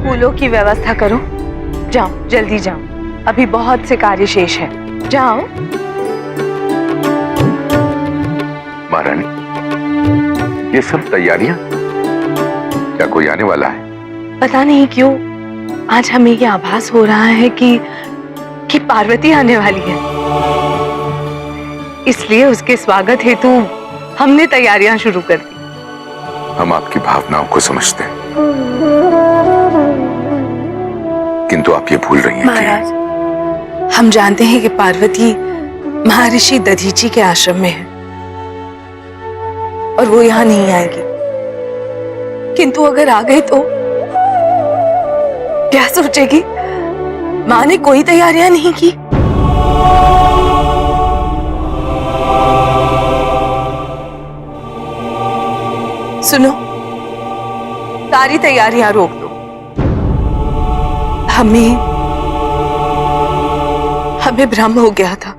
फूलों की व्यवस्था करो। जाओ, जल्दी जाओ, अभी बहुत से कार्य शेष है। जाओ। महारानी, ये सब तैयारियां? क्या कोई आने वाला है? पता नहीं क्यों आज हमें ये आभास हो रहा है कि पार्वती आने वाली है, इसलिए उसके स्वागत हेतु हमने तैयारियां शुरू कर दी। हम आपकी भावनाओं को समझते हैं, किंतु आप ये भूल रही हैं महाराज, हम जानते हैं कि पार्वती महर्षि दधीची के आश्रम में है और वो यहाँ नहीं आएगी, किंतु अगर आ गए तो क्या सोचेगी? माँ ने कोई तैयारियां नहीं की। सुनो, सारी तैयारियां रोक दो। हमें भ्रम हो गया था।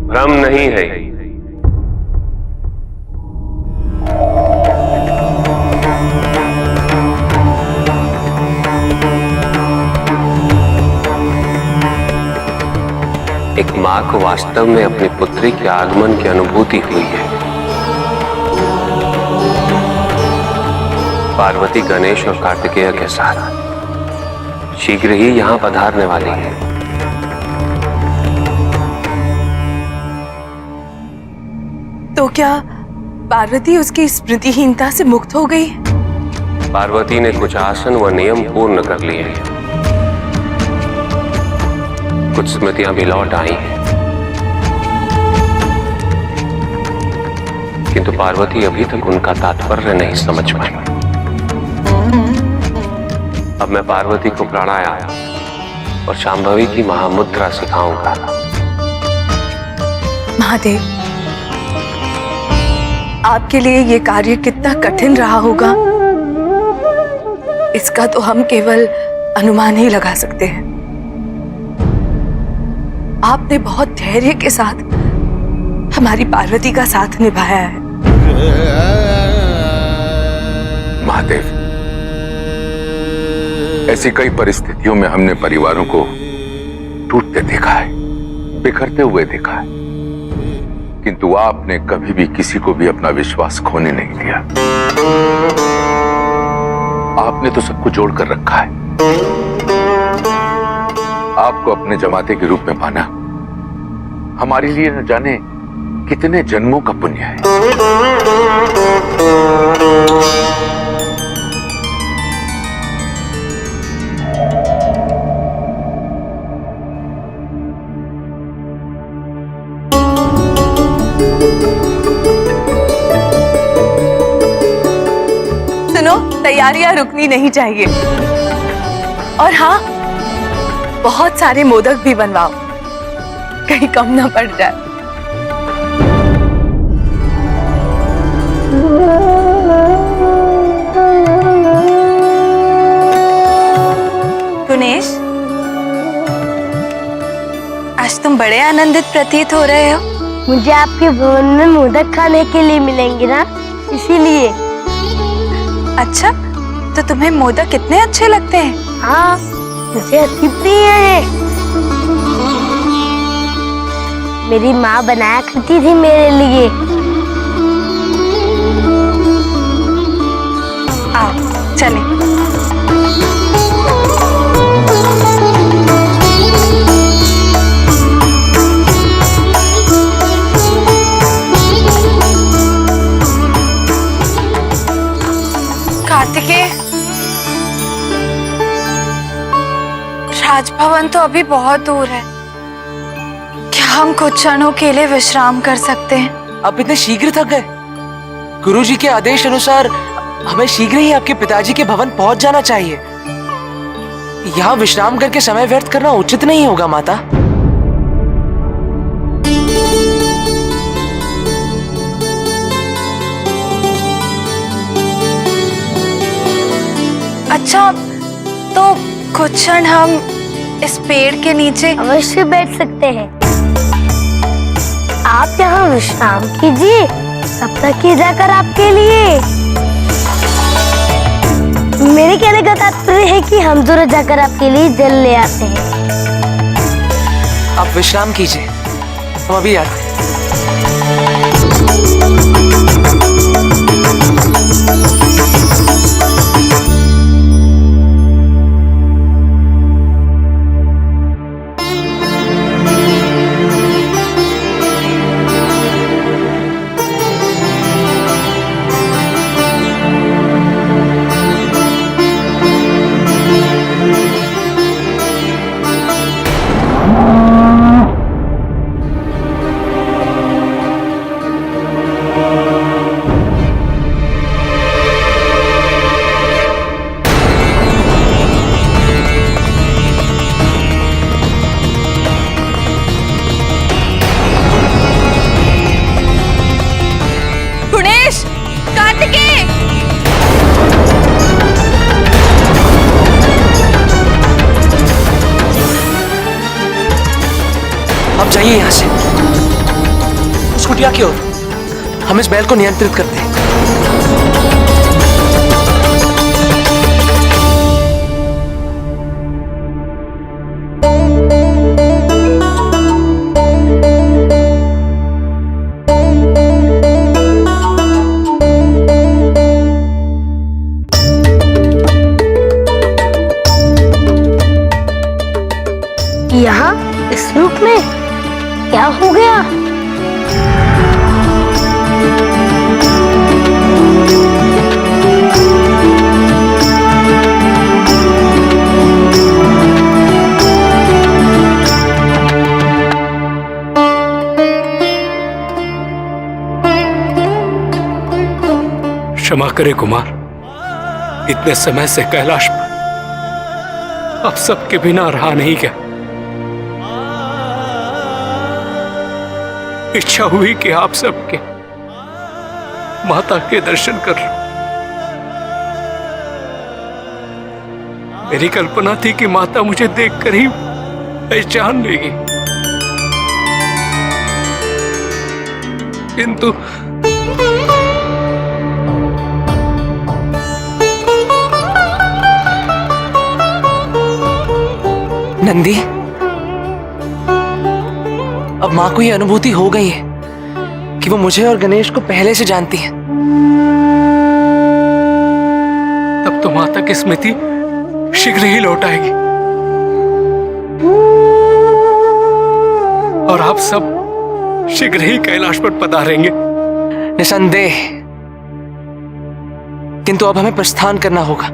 भ्रम नहीं है, एक मां को वास्तव में अपनी पुत्री के आगमन की अनुभूति हुई है। पार्वती गणेश और कार्तिकेय के साथ शीघ्र ही यहां पधारने वाली है। तो क्या पार्वती उसकी स्मृतिहीनता से मुक्त हो गई? पार्वती ने कुछ आसन व नियम पूर्ण कर लिए हैं, कुछ स्मृतियां भी लौट आई हैं, किंतु पार्वती अभी तक उनका तात्पर्य नहीं समझ पाई। अब मैं पार्वती को प्राणायाम और शांभवी की महामुद्रा सिखाऊंगा। महादेव, आपके लिए ये कार्य कितना कठिन रहा होगा, इसका तो हम केवल अनुमान ही लगा सकते हैं। आपने बहुत धैर्य के साथ हमारी पार्वती का साथ निभाया है। महादेव, ऐसी कई परिस्थितियों में हमने परिवारों को टूटते देखा है, बिखरते हुए देखा है, किंतु आपने कभी भी किसी को भी अपना विश्वास खोने नहीं दिया। आपने तो सबको जोड़कर रखा है। आपको अपने जमाते के रूप में पाना हमारे लिए न जाने कितने जन्मों का पुण्य है। सुनो, तैयारियां रुकनी नहीं चाहिए। और हाँ, बहुत सारे मोदक भी बनवाओ, कहीं कम ना पड़ जाए। गुणेश, आज तुम बड़े आनंदित प्रतीत हो रहे हो। मुझे आपके भवन में मोदक खाने के लिए मिलेंगे ना, इसीलिए। अच्छा, तो तुम्हें मोदक कितने अच्छे लगते हैं? हाँ, मुझे अच्छी प्रिय है। मेरी माँ बनाया करती थी मेरे लिए। आओ चलें। कार्तिकेय, राजभवन तो अभी बहुत दूर है, क्या हम कुछ क्षणों के लिए विश्राम कर सकते हैं? आप इतने शीघ्र थक गए? गुरुजी के आदेश अनुसार हमें शीघ्र ही आपके पिताजी के भवन पहुंच जाना चाहिए। यहाँ विश्राम करके समय व्यर्थ करना उचित नहीं होगा माता। अच्छा, तो कुछ क्षण हम इस पेड़ के नीचे अवश्य बैठ सकते हैं। आप यहाँ विश्राम कीजिए, तब तक ही जाकर आपके लिए मेरे मेरे कहने का तात्पर्य है कि हम जरूर जाकर आपके लिए जल ले आते हैं। आप विश्राम कीजिए, हम अभी आते हैं। गुणेश, कार्तिकेय, अब जाइए यहाँ से उस कुटिया की ओर। हम इस बैल को नियंत्रित करते हैं। यहाँ इस रूप में क्या हो गया? क्षमा करे कुमार, इतने समय से कैलाश पर अब सबके बिना रहा नहीं गया। इच्छा हुई कि आप सबके माता के दर्शन कर लूं। मेरी कल्पना थी कि माता मुझे देखकर ही पहचान लेगी, किंतु नंदी, अब माँ को ये अनुभूति हो गई है कि वो मुझे और गणेश को पहले से जानती है। तब तो माता की स्मृति शीघ्र ही लौट आएगी और आप सब शीघ्र ही कैलाश पर पधारेंगे। निसंदेह, किंतु अब हमें प्रस्थान करना होगा।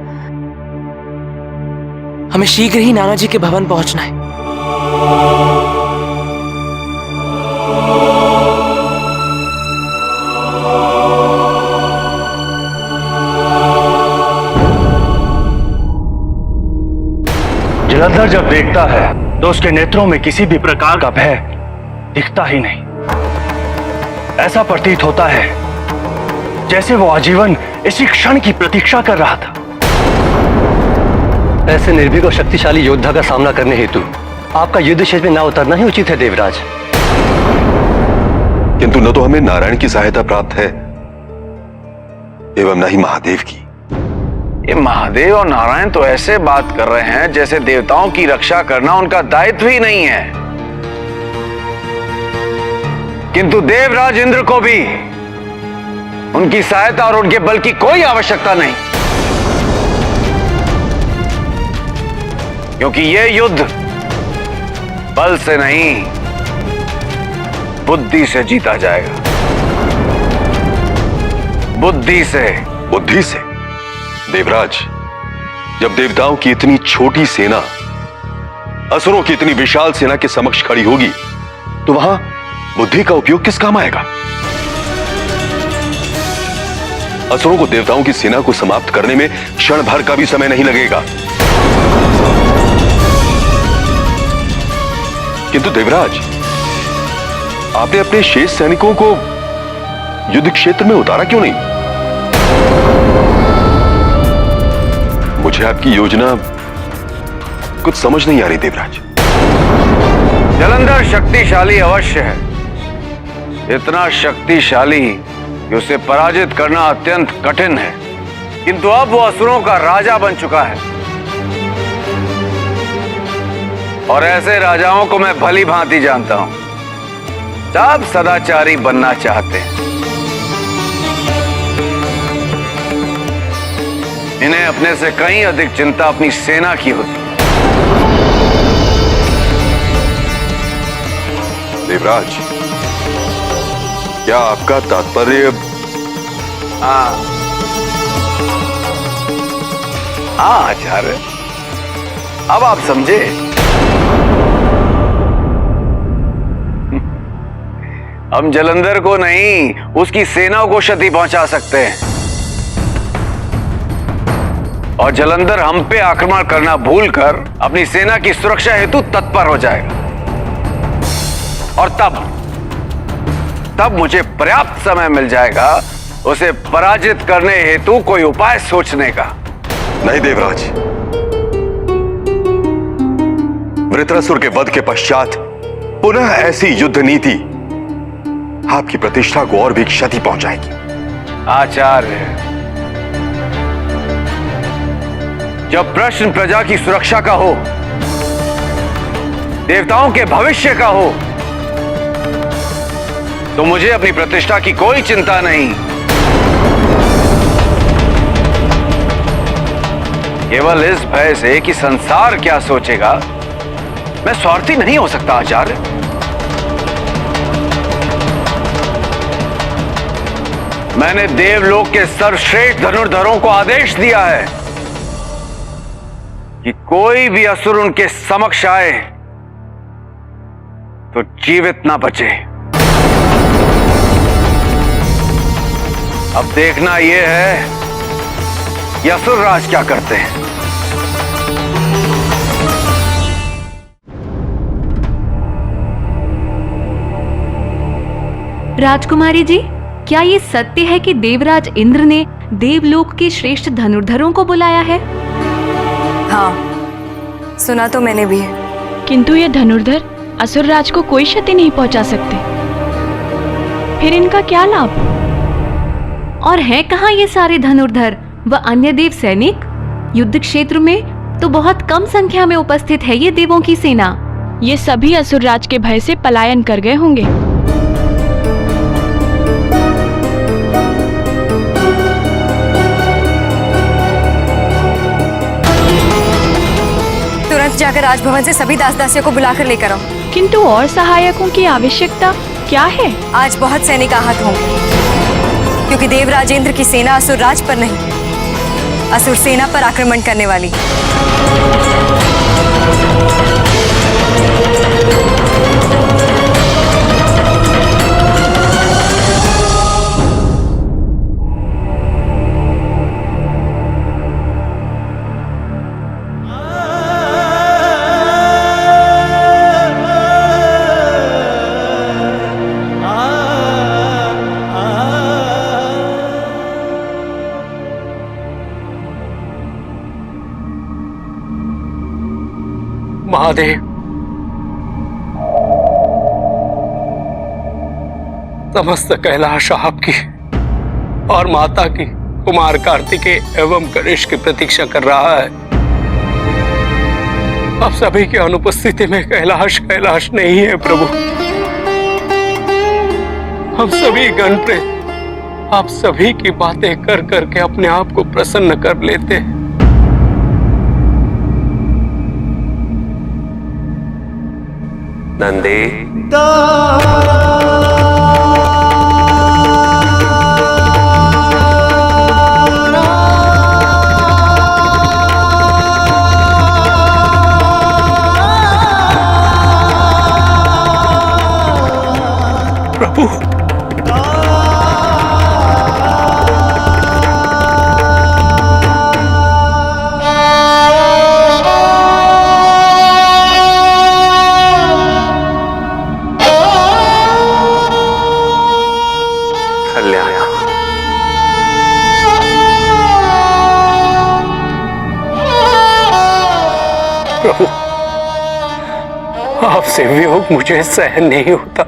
हमें शीघ्र ही नाना जी के भवन पहुंचना है। जलंधर जब देखता है तो उसके नेत्रों में किसी भी प्रकार का भय दिखता ही नहीं। ऐसा प्रतीत होता है जैसे वो आजीवन इसी क्षण की प्रतीक्षा कर रहा था। ऐसे निर्भीक और शक्तिशाली योद्धा का सामना करने हेतु आपका युद्ध क्षेत्र में ना उतरना ही उचित है देवराज। किंतु न तो हमें नारायण की सहायता प्राप्त है एवं न ही महादेव की। ये महादेव और नारायण तो ऐसे बात कर रहे हैं जैसे देवताओं की रक्षा करना उनका दायित्व ही नहीं है। किंतु देवराज इंद्र को भी उनकी सहायता और उनके बल की कोई आवश्यकता नहीं, क्योंकि यह युद्ध बल से नहीं बुद्धि से जीता जाएगा। बुद्धि से। बुद्धि से? देवराज, जब देवताओं की इतनी छोटी सेना असुरों की इतनी विशाल सेना के समक्ष खड़ी होगी तो वहां बुद्धि का उपयोग किस काम आएगा? असुरों को देवताओं की सेना को समाप्त करने में क्षण भर का भी समय नहीं लगेगा। किंतु देवराज, आपने अपने शेष सैनिकों को युद्ध क्षेत्र में उतारा क्यों नहीं? मुझे आपकी योजना कुछ समझ नहीं आ रही देवराज। जलंधर शक्तिशाली अवश्य है, इतना शक्तिशाली कि उसे पराजित करना अत्यंत कठिन है, किंतु अब वो असुरों का राजा बन चुका है और ऐसे राजाओं को मैं भली भांति जानता हूं। सब सदाचारी बनना चाहते हैं। इन्हें अपने से कहीं अधिक चिंता अपनी सेना की होती है। देवराज, क्या आपका तात्पर्य? हाँ आचार्य, अब आप समझे। हम जलंधर को नहीं, उसकी सेना को क्षति पहुंचा सकते हैं और जलंधर हम पे आक्रमण करना भूलकर अपनी सेना की सुरक्षा हेतु तत्पर हो जाएगा और तब मुझे पर्याप्त समय मिल जाएगा उसे पराजित करने हेतु कोई उपाय सोचने का। नहीं देवराज, वृत्रासुर के वध के पश्चात पुनः ऐसी युद्ध नीति आपकी प्रतिष्ठा को और भी क्षति पहुंचाएगी। आचार्य, जब प्रश्न प्रजा की सुरक्षा का हो, देवताओं के भविष्य का हो, तो मुझे अपनी प्रतिष्ठा की कोई चिंता नहीं। केवल इस भय से कि संसार क्या सोचेगा, मैं स्वार्थी नहीं हो सकता आचार्य। मैंने देवलोक के सर्वश्रेष्ठ धनुर्धरों को आदेश दिया है कि कोई भी असुर उनके समक्ष आए तो जीवित ना बचे। अब देखना यह है कि असुरराज क्या करते हैं। राजकुमारी जी, क्या ये सत्य है कि देवराज इंद्र ने देवलोक के श्रेष्ठ धनुर्धरों को बुलाया है? हाँ, सुना तो मैंने भी है। किंतु ये धनुर्धर असुरराज को कोई क्षति नहीं पहुंचा सकते, फिर इनका क्या लाभ? और हैं कहाँ ये सारे धनुर्धर व अन्य देव सैनिक? युद्ध क्षेत्र में तो बहुत कम संख्या में उपस्थित है ये देवों की सेना। ये सभी असुरराज के भय से पलायन कर गए होंगे। तुरंत जाकर राजभवन से सभी दास दासियों को बुलाकर लेकर आओ। किंतु और सहायकों की आवश्यकता क्या है? आज बहुत सैनिक आहत होंगे, क्योंकि देवराज इंद्र की सेना असुरराज पर नहीं, असुर सेना पर आक्रमण करने वाली। महादेव, समस्त कैलाश आपकी और माता की, कुमार कार्तिकेय एवं गणेश की प्रतीक्षा कर रहा है। अब सभी की अनुपस्थिति में कैलाश कैलाश नहीं है प्रभु। हम सभी गण प्रेत आप सभी की बातें कर करके अपने आप को प्रसन्न कर लेते हैं। नंदे, प्रभु, प्रभु, आपसे वियोग मुझे सहन नहीं होता।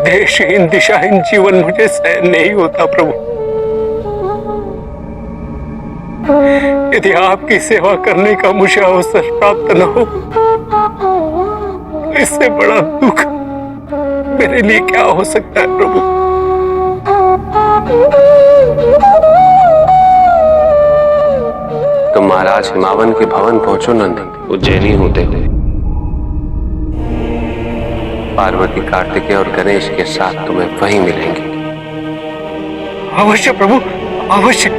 उद्देश्यहीन दिशाहीन जीवन मुझे सहन नहीं होता प्रभु। यदि आपकी सेवा करने का मुझे अवसर प्राप्त न हो, इससे बड़ा दुख मेरे लिए क्या हो सकता है प्रभु। तुम महाराज हिमावन के भवन पहुंचो नंदी, उज्जैनी होते हुए। पार्वती, कार्तिकेय और गणेश के साथ तुम्हें वहीं मिलेंगे। अवश्य प्रभु, अवश्य।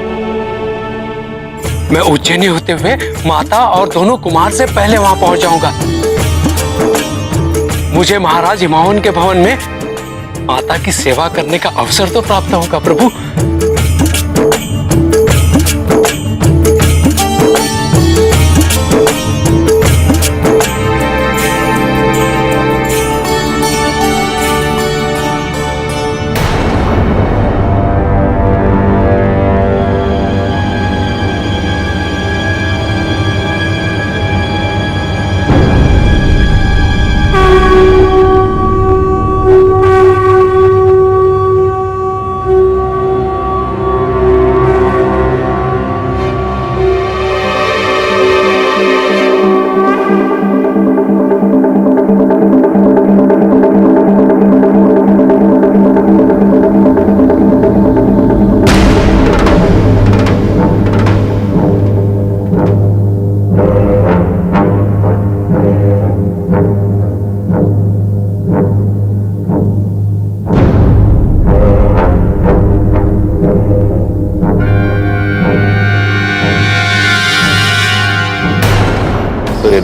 मैं उज्जैनी होते हुए माता और दोनों कुमार से पहले वहां पहुंच जाऊंगा। मुझे महाराज हिमावन के भवन में माता की सेवा करने का अवसर तो प्राप्त होगा प्रभु।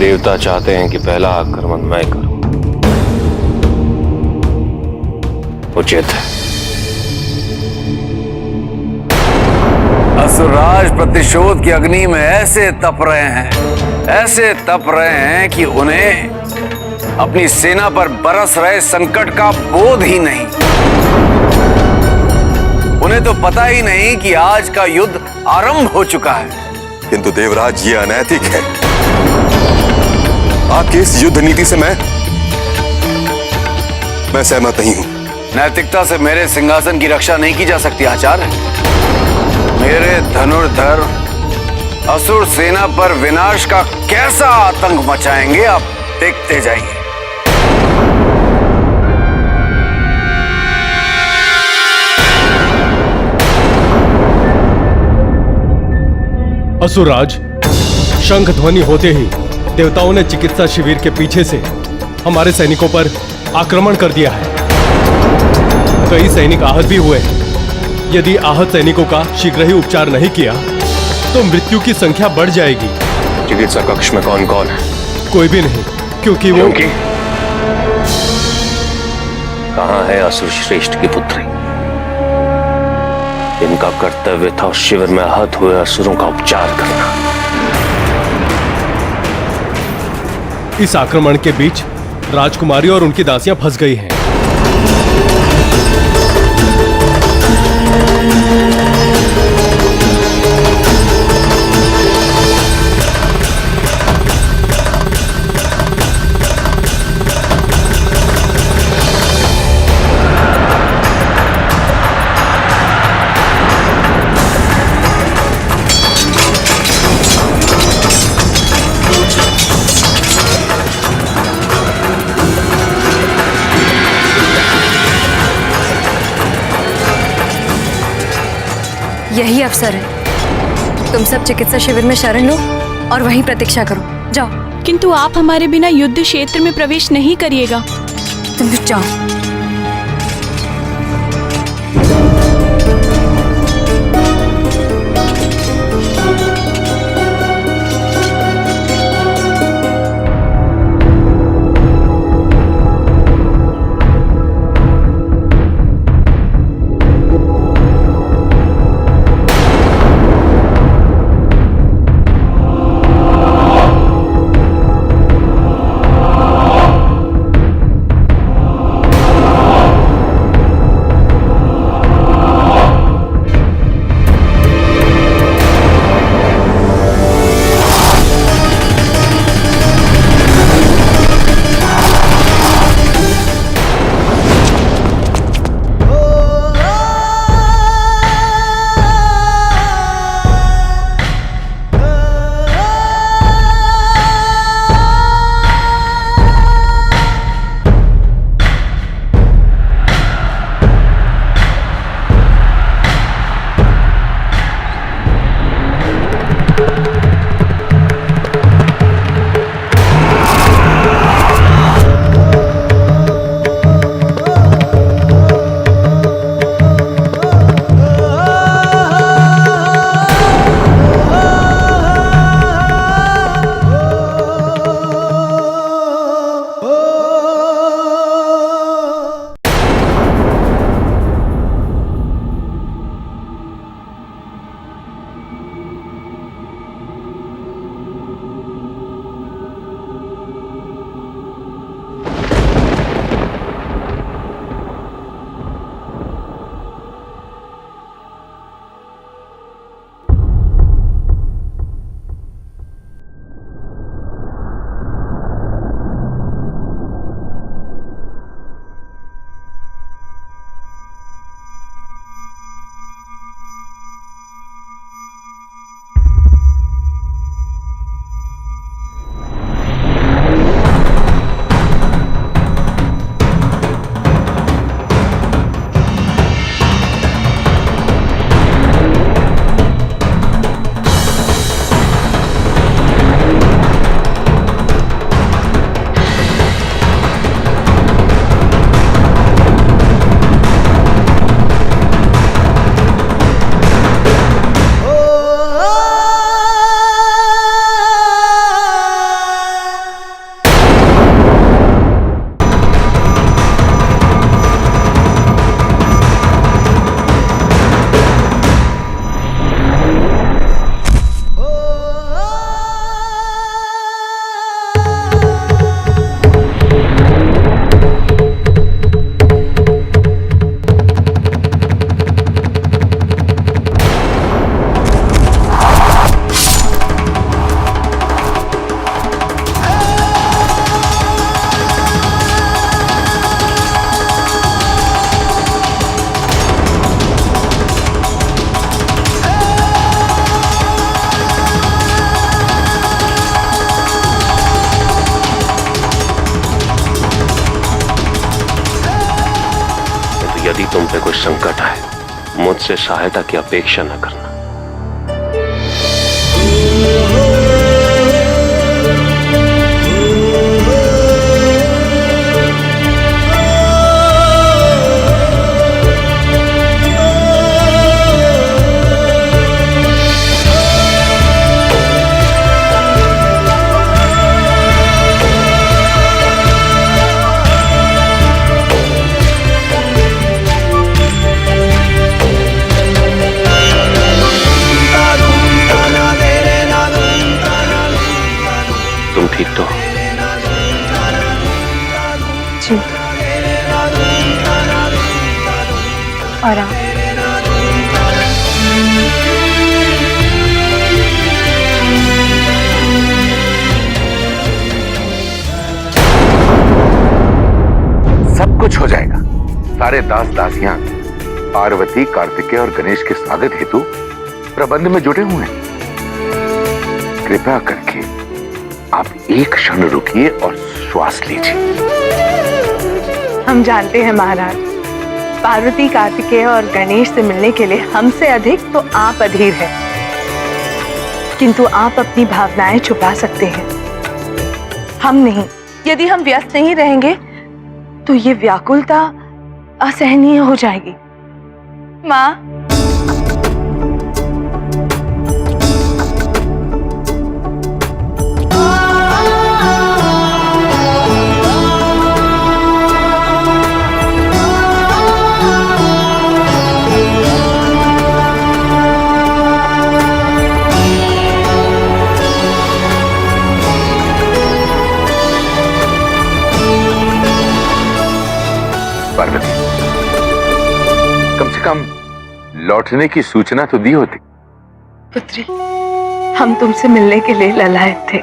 देवता चाहते हैं कि पहला आक्रमण मैं करूं। उचित है। असुरराज प्रतिशोध की अग्नि में ऐसे तप रहे हैं कि उन्हें अपनी सेना पर बरस रहे संकट का बोध ही नहीं। उन्हें तो पता ही नहीं कि आज का युद्ध आरंभ हो चुका है। किंतु देवराज, ये अनैतिक है। आपकी इस युद्ध नीति से मैं सहमत नहीं हूं। नैतिकता से मेरे सिंहासन की रक्षा नहीं की जा सकती आचार्य। मेरे धनुर्धर असुर सेना पर विनाश का कैसा आतंक मचाएंगे, आप देखते जाइए। असुरराज, शंख ध्वनि होते ही देवताओं ने चिकित्सा शिविर के पीछे से हमारे सैनिकों पर आक्रमण कर दिया है। कई सैनिक आहत भी हुए हैं। यदि आहत सैनिकों का शीघ्र ही उपचार नहीं किया तो मृत्यु की संख्या बढ़ जाएगी। चिकित्सा कक्ष में कौन कौन है? कोई भी नहीं, क्योंकि वो कहां है असुर श्रेष्ठ की पुत्री? इनका कर्तव्य था शिविर में आहत हुए असुरों का उपचार करना। इस आक्रमण के बीच राजकुमारी और उनकी दासियां फंस गई हैं। यही अवसर है। तुम सब चिकित्सा शिविर में शरण लो और वहीं प्रतीक्षा करो। जाओ। किंतु आप हमारे बिना युद्ध क्षेत्र में प्रवेश नहीं करिएगा। तुम जाओ। संकट आए, मुझसे सहायता की अपेक्षा न करना। तुम ठीक तो हो? जी। और आप? सब कुछ हो जाएगा। सारे दास दासियां पार्वती, कार्तिकेय और गणेश के स्वागत हेतु प्रबंध में जुटे हुए हैं। कृपया करके आप एक क्षण रुकिए और श्वास लीजिए। हम जानते हैं महाराज, पार्वती, कार्तिकेय और गणेश से मिलने के लिए हमसे अधिक तो आप अधीर हैं, किंतु आप अपनी भावनाएं छुपा सकते हैं, हम नहीं। यदि हम व्यस्त नहीं रहेंगे तो ये व्याकुलता असहनीय हो जाएगी। माँ, पार्वती, कम से कम लौटने की सूचना तो दी होती। पुत्री, हम तुमसे मिलने के लिए ललायत थे।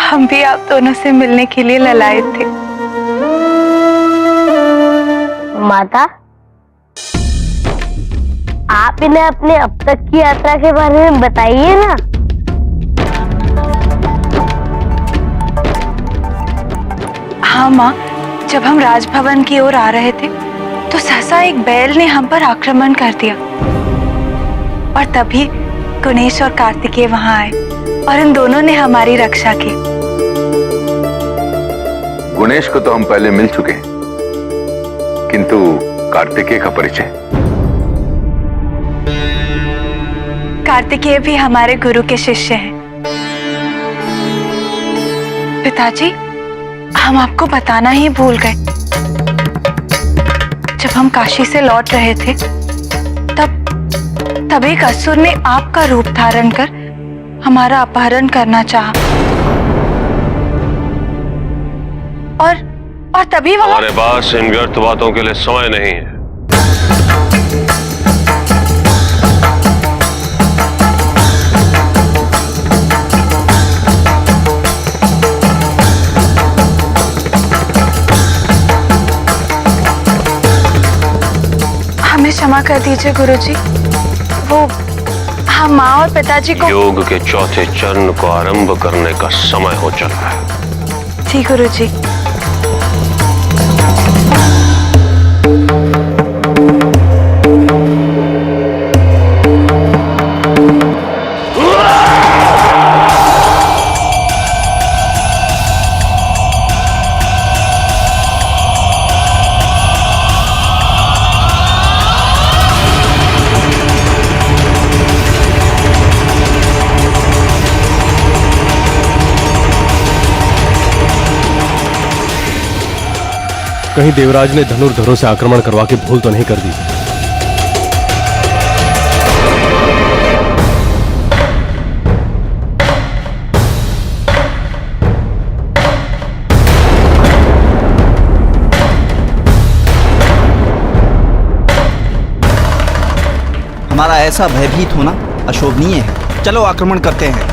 हम भी आप दोनों से मिलने के लिए ललायत थे। माता, आप इन्हें अपने अब तक की यात्रा के बारे में बताइए ना। हाँ माँ, जब हम राजभवन की ओर आ रहे थे तो सहसा एक बैल ने हम पर आक्रमण कर दिया और तभी गणेश और कार्तिकेय वहां आए और इन दोनों ने हमारी रक्षा की। गणेश को तो हम पहले मिल चुके हैं, किंतु कार्तिकेय का परिचय? कार्तिकेय भी हमारे गुरु के शिष्य हैं। पिताजी, हम आपको बताना ही भूल गए। जब हम काशी से लौट रहे थे तब एक असुर ने आपका रूप धारण कर हमारा अपहरण करना चाहा और तभी वहां हमारे पास इन व्यर्थ बातों के लिए समय नहीं है। हमें क्षमा कर दीजिए गुरुजी। वो हम माँ और पिताजी को योग के चौथे चरण को आरंभ करने का समय हो चला है। जी गुरुजी। कहीं देवराज ने धनुर्धरों से आक्रमण करवा के भूल तो नहीं कर दी? हमारा ऐसा भयभीत होना अशोभनीय है। चलो आक्रमण करते हैं।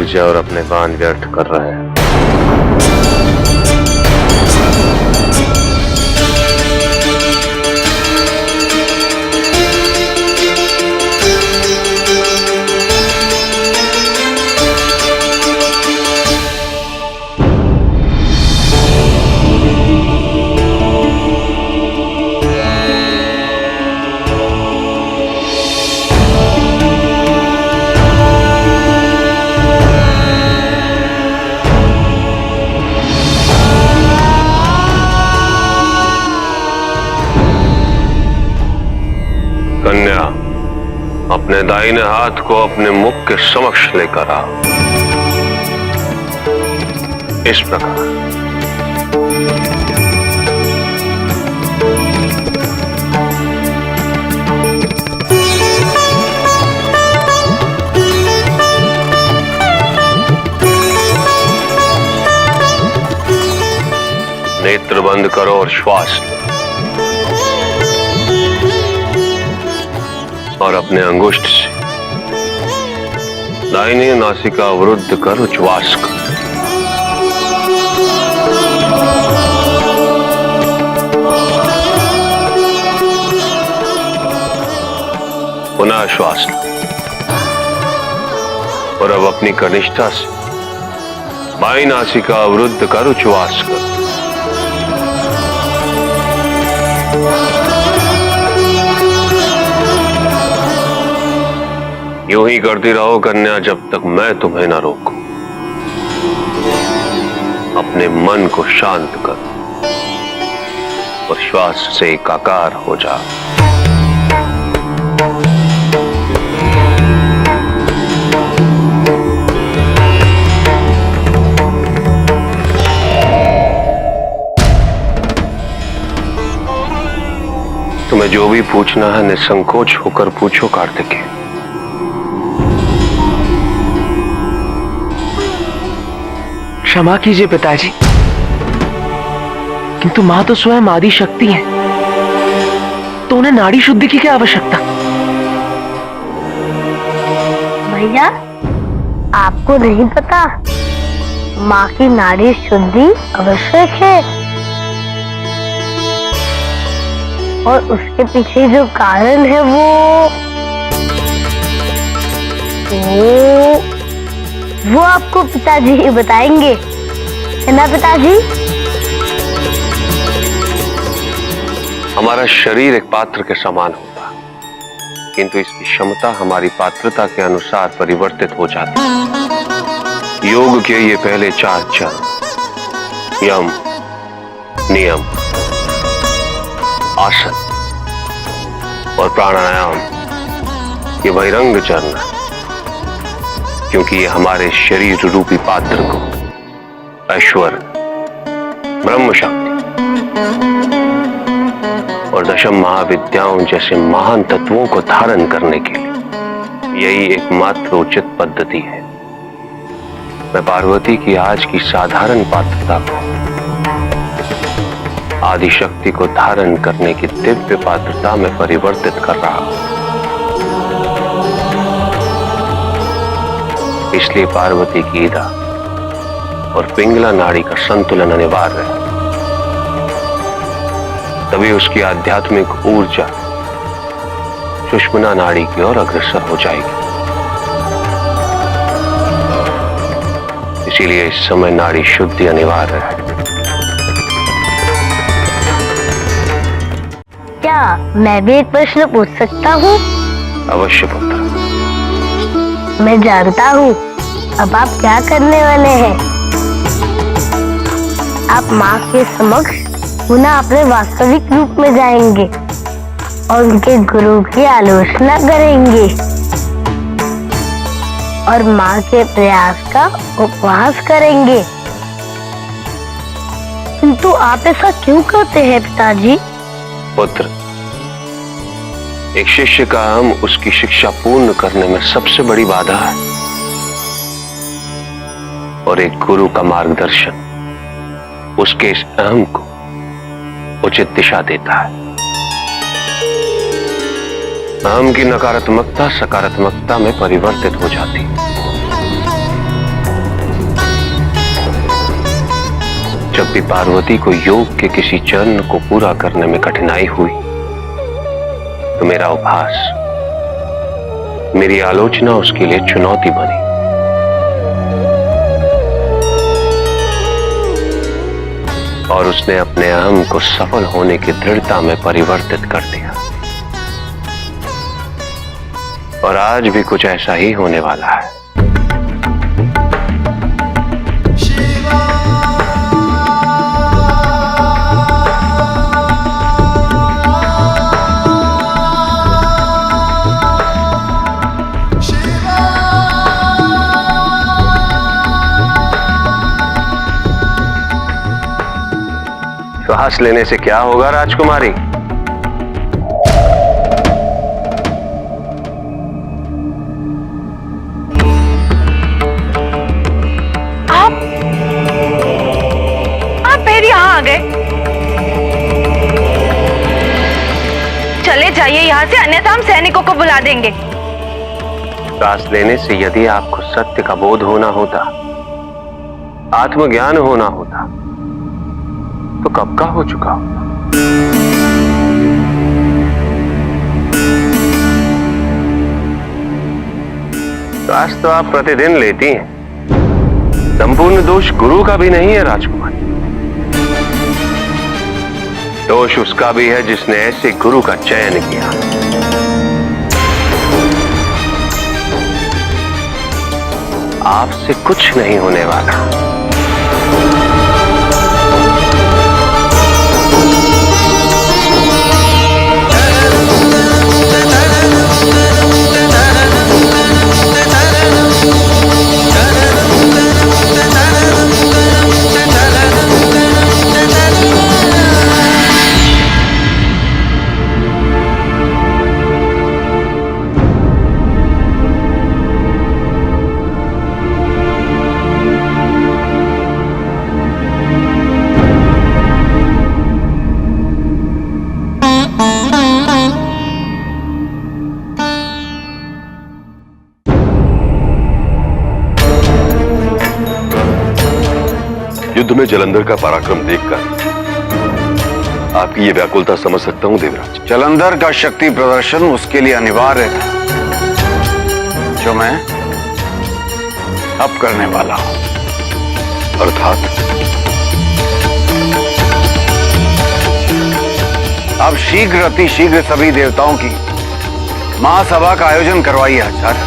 धैर्य और अपने बाण व्यर्थ कर रहे हैं। कन्या, अपने दाहिने हाथ को अपने मुख के समक्ष लेकर आओ। इस प्रकार। नेत्र बंद करो और श्वास लो। और अपने अंगुष्ठ से दाहिनी नासिका अवरुद्ध कर उच्छ्वास करो। पुनः श्वास लो और अब अपनी कनिष्ठा से बाईं नासिका अवरुद्ध कर उच्छ्वास करो। यूं ही करती रहो कन्या, जब तक मैं तुम्हें न रोकूं। अपने मन को शांत करो और श्वास से एकाकार हो जाओ। तुम्हें जो भी पूछना है निसंकोच होकर पूछो कार्तिकेय। क्षमा कीजिए पिताजी, किंतु मां तो स्वयं आदि शक्ति है, तो उन्हें नाड़ी शुद्धि की क्या आवश्यकता? भैया, आपको नहीं पता, माँ की नाड़ी शुद्धि आवश्यक है और उसके पीछे जो कारण है वो आपको पिताजी ही बताएंगे, है ना पिताजी? हमारा शरीर एक पात्र के समान होता है, किंतु इसकी क्षमता हमारी पात्रता के अनुसार परिवर्तित हो जाती है। योग के ये पहले 4 चरण, यम, नियम, आसन और प्राणायाम, ये बहिरंग चरण है, क्योंकि ये हमारे शरीर रूपी पात्र को ऐश्वर्य, ब्रह्म शक्ति और दशम महाविद्याओं जैसे महान तत्वों को धारण करने के लिए यही एकमात्र उचित पद्धति है। मैं पार्वती की आज की साधारण पात्रता को आदि शक्ति को धारण करने की दिव्य पात्रता में परिवर्तित कर रहा हूं। इसलिए पार्वती की ईदा और पिंगला नाड़ी का संतुलन अनिवार्य है, तभी उसकी आध्यात्मिक ऊर्जा सुषुम्ना नाड़ी की ओर अग्रसर हो जाएगी। इसीलिए इस समय नाड़ी शुद्धि अनिवार्य है। क्या मैं भी एक प्रश्न पूछ सकता हूँ? अवश्य पुत्र। मैं जानता हूँ अब आप क्या करने वाले हैं। आप माँ के समक्ष पुनः अपने वास्तविक रूप में जाएंगे और उनके गुरु की आलोचना करेंगे और माँ के प्रयास का उपवास करेंगे। किंतु आप ऐसा क्यों करते हैं पिताजी? पुत्र, एक शिष्य का अहम उसकी शिक्षा पूर्ण करने में सबसे बड़ी बाधा है और एक गुरु का मार्गदर्शन उसके इस अहम को उचित दिशा देता है। अहम की नकारात्मकता सकारात्मकता में परिवर्तित हो जाती है। जब भी पार्वती को योग के किसी चरण को पूरा करने में कठिनाई हुई तो मेरा उपहास, मेरी आलोचना उसके लिए चुनौती बनी। और उसने अपने अहम को सफल होने की दृढ़ता में परिवर्तित कर दिया। और आज भी कुछ ऐसा ही होने वाला है। श्वास लेने से क्या होगा राजकुमारी? आप फिर यहाँ आ गए। चले जाइए यहाँ से, अन्यथा हम सैनिकों को बुला देंगे। श्वास लेने से यदि आपको सत्य का बोध होना होता, आत्मज्ञान होना होता, तो कब का हो चुका होता। श्वास तो आप प्रतिदिन लेती हैं। संपूर्ण दोष गुरु का भी नहीं है राजकुमारी, दोष उसका भी है जिसने ऐसे गुरु का चयन किया। आपसे कुछ नहीं होने वाला। युद्ध में जलंधर का पराक्रम देखकर आपकी ये व्याकुलता समझ सकता हूं देवराज। जलंधर का शक्ति प्रदर्शन उसके लिए अनिवार्य था, जो मैं अब करने वाला हूं। अर्थात अब शीघ्र अतिशीघ्र सभी देवताओं की महासभा का आयोजन करवाइए आचार्य।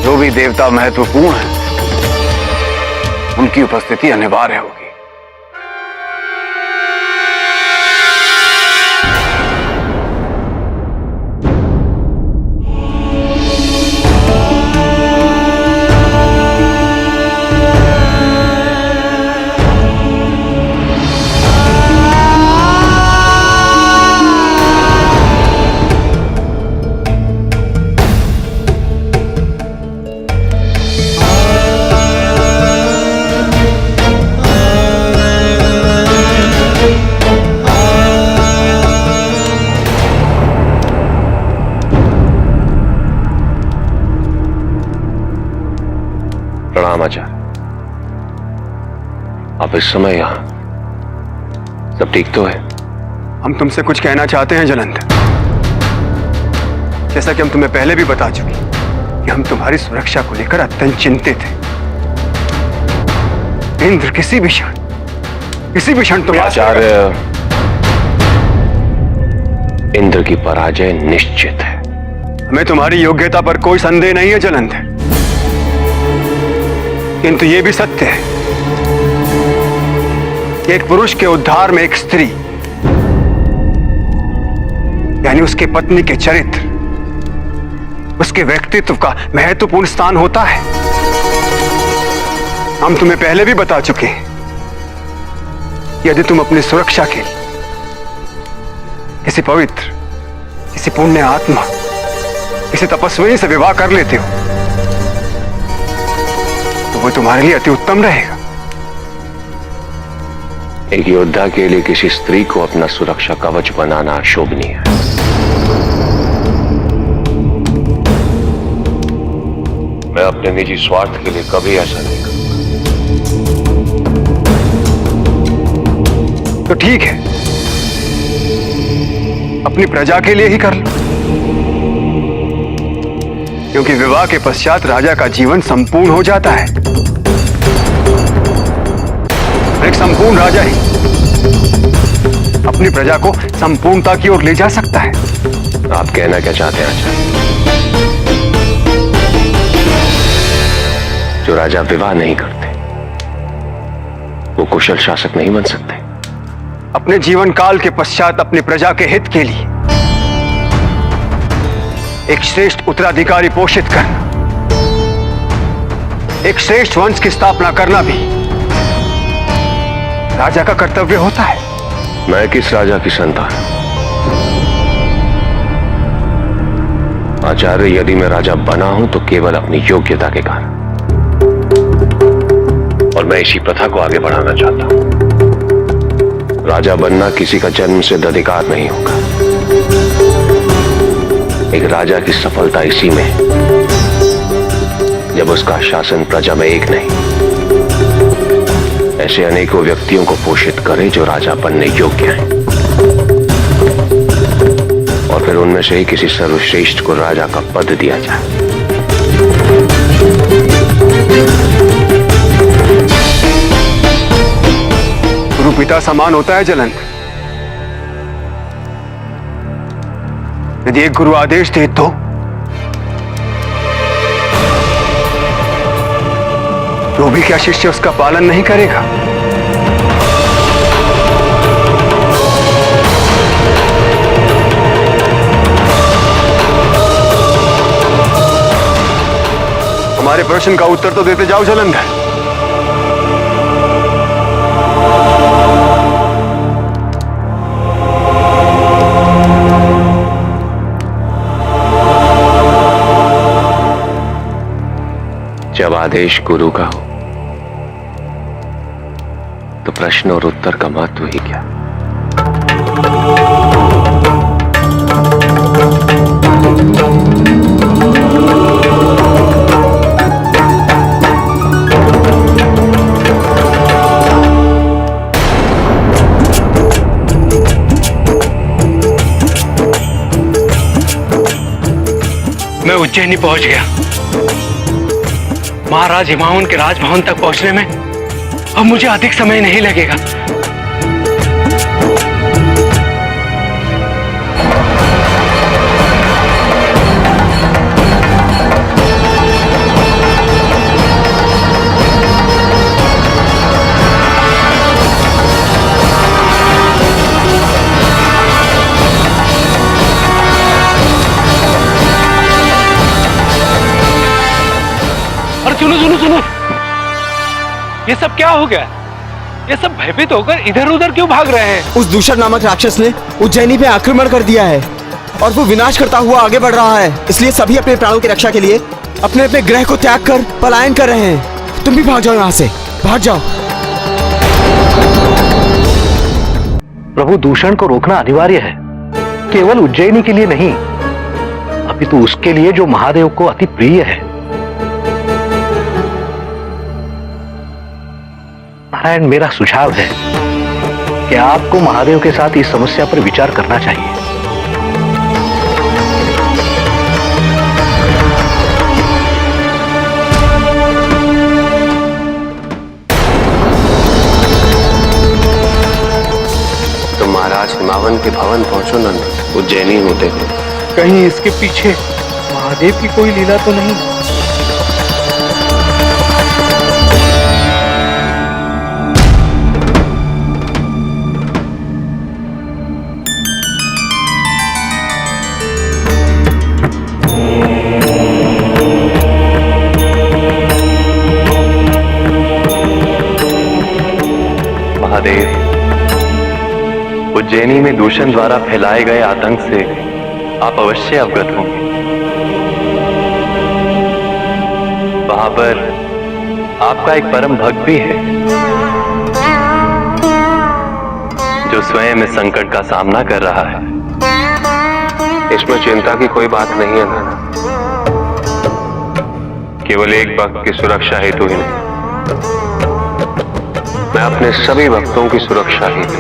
जो भी देवता महत्वपूर्ण है उनकी उपस्थिति अनिवार्य होगी। प्रणाम आचार्य। आप इस समय यहां, सब ठीक तो है? हम तुमसे कुछ कहना चाहते हैं जलंधर। जैसा कि हम तुम्हें पहले भी बता चुके कि हम तुम्हारी सुरक्षा को लेकर अत्यंत चिंतित हैं। इंद्र किसी भी क्षण तुम आचार्य, इंद्र की पराजय निश्चित है। हमें तुम्हारी योग्यता पर कोई संदेह नहीं है जलंधर, किंतु यह भी सत्य है कि एक पुरुष के उद्धार में एक स्त्री यानी उसके पत्नी के चरित्र, उसके व्यक्तित्व का महत्वपूर्ण स्थान होता है। हम तुम्हें पहले भी बता चुके हैं कि यदि तुम अपनी सुरक्षा के लिए किसी पवित्र, किसी पुण्य आत्मा, किसी तपस्वी से विवाह कर लेते हो तो वो तुम्हारे लिए अति उत्तम रहेगा। एक योद्धा के लिए किसी स्त्री को अपना सुरक्षा कवच बनाना अशोभनीय है। मैं अपने निजी स्वार्थ के लिए कभी ऐसा नहीं करूंगा। तो ठीक है, अपनी प्रजा के लिए ही कर लो, क्योंकि विवाह के पश्चात राजा का जीवन संपूर्ण हो जाता है। एक संपूर्ण राजा ही अपनी प्रजा को संपूर्णता की ओर ले जा सकता है। आप कहना क्या चाहते हैं आचार्य? जो राजा विवाह नहीं करते वो कुशल शासक नहीं बन सकते। अपने जीवन काल के पश्चात अपनी प्रजा के हित के लिए एक श्रेष्ठ उत्तराधिकारी पोषित करना, एक श्रेष्ठ वंश की स्थापना करना भी राजा का कर्तव्य होता है। मैं किस राजा की संतान? आचार्य, यदि मैं राजा बना हूं तो केवल अपनी योग्यता के कारण, और मैं इसी प्रथा को आगे बढ़ाना चाहता हूं। राजा बनना किसी का जन्म सिद्ध अधिकार नहीं होगा। एक राजा की सफलता इसी में है जब उसका शासन प्रजा में एक नहीं, ऐसे अनेकों व्यक्तियों को पोषित करे जो राजा बनने योग्य हैं, और फिर उनमें से ही किसी सर्वश्रेष्ठ को राजा का पद दिया जाए। गुरु पिता समान होता है जलंधर। यदि एक गुरु आदेश दे तो जो भी क्या शिष्य उसका पालन नहीं करेगा? हमारे प्रश्न का उत्तर तो देते जाओ जलंधर। जब आदेश गुरु का हो तो प्रश्न और उत्तर का महत्व ही क्या? मैं उज्जैनी पहुंच गया। महाराज हिमावन के राजभवन तक पहुंचने में अब मुझे अधिक समय नहीं लगेगा। और सुनो सुनो सुनो, ये सब क्या हो गया? ये सब भयभीत होकर इधर उधर क्यों भाग रहे हैं? उस दूषण नामक राक्षस ने उज्जैनी पे आक्रमण कर दिया है और वो विनाश करता हुआ आगे बढ़ रहा है। इसलिए सभी अपने प्राणों की रक्षा के लिए अपने अपने ग्रह को त्याग कर पलायन कर रहे हैं। तुम भी भाग जाओ यहाँ से, भाग जाओ। प्रभु, दूषण को रोकना अनिवार्य है, केवल उज्जैनी के लिए नहीं, अभी तो उसके लिए जो महादेव को अति प्रिय है। नारायण, मेरा सुझाव है कि आपको महादेव के साथ इस समस्या पर विचार करना चाहिए। तो महाराज हिमावन के भवन पहुंचो नंद, उज्जैनी होते हुए। कहीं इसके पीछे महादेव की कोई लीला तो नहीं? महादेव, उज्जैनी में दूषण द्वारा फैलाए गए आतंक से आप अवश्य अवगत होंगे। वहां पर आपका एक परम भक्त भी है जो स्वयं इस संकट का सामना कर रहा है। इसमें चिंता की कोई बात नहीं है नाना, केवल एक भक्त की सुरक्षा हेतु ही नहीं, मैं अपने सभी भक्तों की सुरक्षा हेतु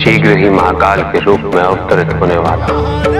शीघ्र ही महाकाल के रूप में अवतरित होने वाला हूं।